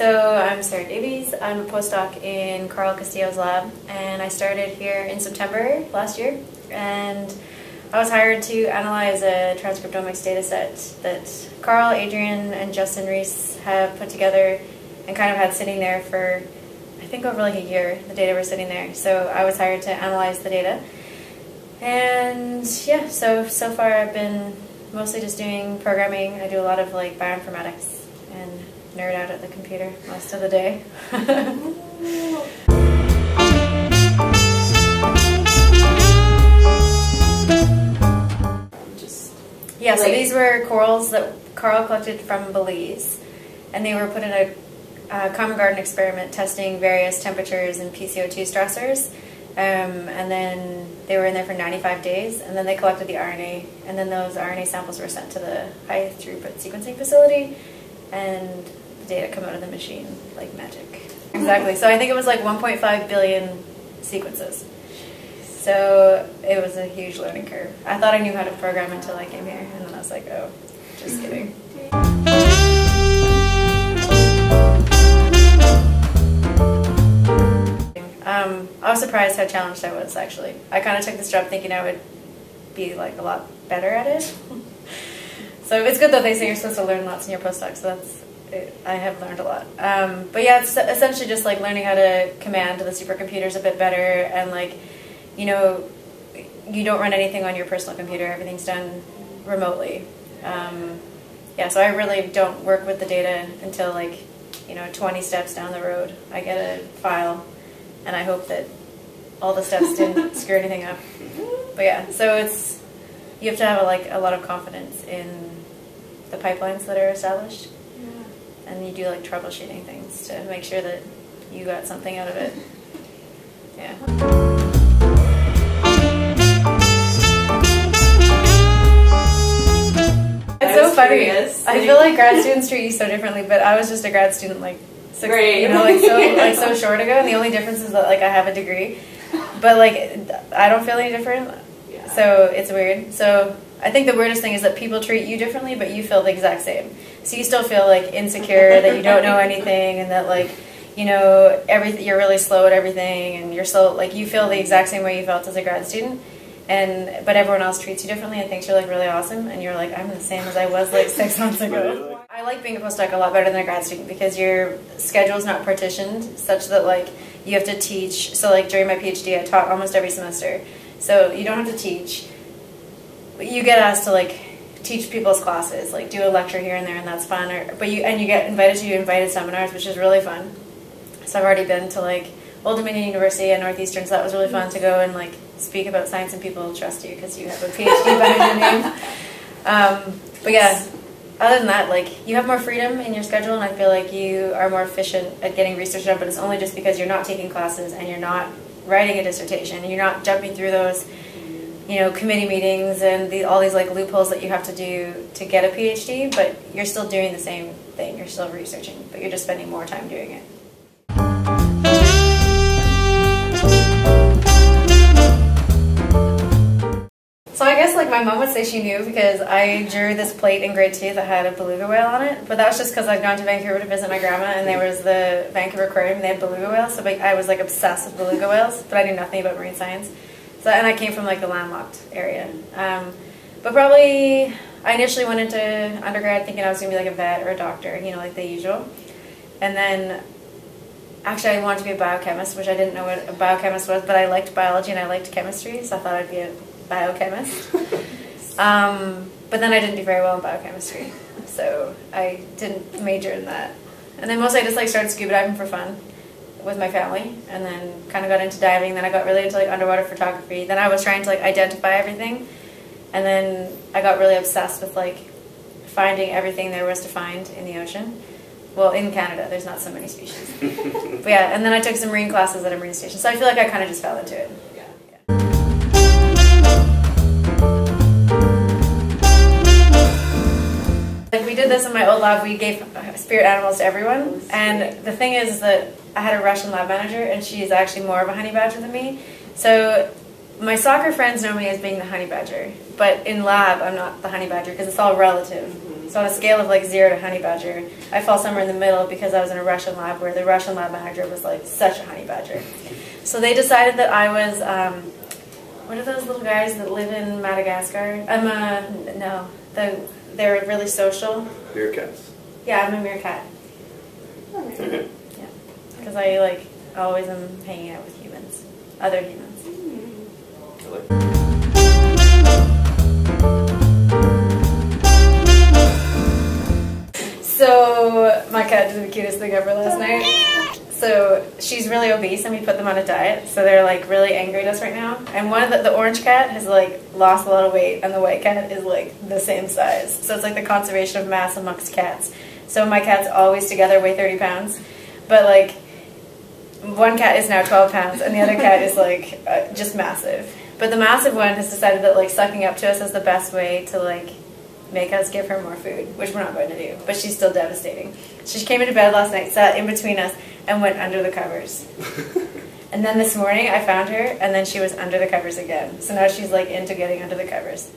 So I'm Sarah Davies. I'm a postdoc in Carl Castillo's lab, and I started here in September last year. And I was hired to analyze a transcriptomics data set that Carl, Adrian, and Justin Reese have put together and kind of had sitting there for, I think, over like a year. The data were sitting there. So I was hired to analyze the data. And yeah, so far I've been mostly just doing programming. I do a lot of like bioinformatics and nerd out at the computer most of the day. Yeah, so these were corals that Carl collected from Belize, and they were put in a common garden experiment testing various temperatures and PCO2 stressors, and then they were in there for 95 days, and then they collected the RNA, and then those RNA samples were sent to the high throughput sequencing facility, and the data come out of the machine like magic. Exactly, so I think it was like 1.5 billion sequences. So it was a huge learning curve. I thought I knew how to program until I came here, and then I was like, oh, just kidding. I was surprised how challenged I was, actually. I kind of took this job thinking I would be like a lot better at it. So it's good that they say you're supposed to learn lots in your postdoc, so I have learned a lot. But yeah, it's essentially just like learning how to command the supercomputers a bit better, and like, you know, you don't run anything on your personal computer, everything's done remotely. Yeah, so I really don't work with the data until like, 20 steps down the road. I get a file, and I hope that all the steps didn't screw anything up. But yeah, so you have to have a lot of confidence in the pipelines that are established. Yeah. And you do like troubleshooting things to make sure that you got something out of it. Yeah. Funny. I feel like grad students treat you so differently, but I was just a grad student like so short ago, and the only difference is that like I have a degree, but like I don't feel any different. Yeah. So it's weird. So I think the weirdest thing is that people treat you differently, but you feel the exact same. So you still feel like insecure that you don't know anything, and that like everything, you're really slow at everything, and you're so like you feel the exact same way you felt as a grad student. But everyone else treats you differently and thinks you're like really awesome, and you're like, I'm the same as I was like 6 months ago. I like being a postdoc a lot better than a grad student because your schedule's not partitioned such that like you have to teach. So like during my PhD I taught almost every semester, so you don't have to teach, but you get asked to like teach people's classes, like do a lecture here and there, and that's fun. You get invited to invited seminars, which is really fun. So I've already been to like Old Dominion University and Northeastern, so that was really fun to go and like speak about science, and people trust you because you have a PhD behind your name. But yeah, other than that, like you have more freedom in your schedule, and I feel like you are more efficient at getting research done, but it's only just because you're not taking classes and you're not writing a dissertation, and you're not jumping through those committee meetings and all these like loopholes that you have to do to get a PhD, but you're still doing the same thing. You're still researching, but you're just spending more time doing it. So I guess like my mom would say she knew because I drew this plate in grade 2 that had a beluga whale on it, but that was just because I'd gone to Vancouver to visit my grandma, and there was the Vancouver Aquarium, and they had beluga whales, so I was like obsessed with beluga whales, but I knew nothing about marine science. And I came from like the landlocked area. But probably I initially went into undergrad thinking I was going to be like a vet or a doctor, like the usual. And then actually I wanted to be a biochemist, which I didn't know what a biochemist was, but I liked biology and I liked chemistry, so I thought I'd be a biochemist. But then I didn't do very well in biochemistry, so I didn't major in that. And then mostly I just like started scuba diving for fun with my family, and then kind of got into diving. Then I got really into like underwater photography. Then I was trying to like identify everything, and then I got really obsessed with like finding everything there was to find in the ocean. Well, in Canada, there's not so many species. But yeah, and then I took some marine classes at a marine station, so I feel like I kind of just fell into it. Like we did this in my old lab, we gave spirit animals to everyone, and the thing is that I had a Russian lab manager, and she's actually more of a honey badger than me. So my soccer friends know me as being the honey badger, but in lab I'm not the honey badger because it's all relative. So on a scale of like 0 to honey badger, I fall somewhere in the middle because I was in a Russian lab where the Russian lab manager was like such a honey badger. So they decided that I was, what are those little guys that live in Madagascar? No, they're really social. Meerkats. Yeah, I'm a meerkat. Okay. Yeah, because I like always am hanging out with humans, other humans. I like So my cat did the cutest thing ever last night. So she's really obese, and we put them on a diet. So they're like really angry at us right now. And one of the orange cat has like lost a lot of weight, and the white cat is like the same size. So it's like the conservation of mass amongst cats. So my cats always together weigh 30 pounds, but like one cat is now 12 pounds, and the other cat is like just massive. But the massive one has decided that like sucking up to us is the best way to like make us give her more food, which we're not going to do, but she's still devastating. She came into bed last night, sat in between us, and went under the covers. And then this morning I found her, and then she was under the covers again. So now she's like into getting under the covers.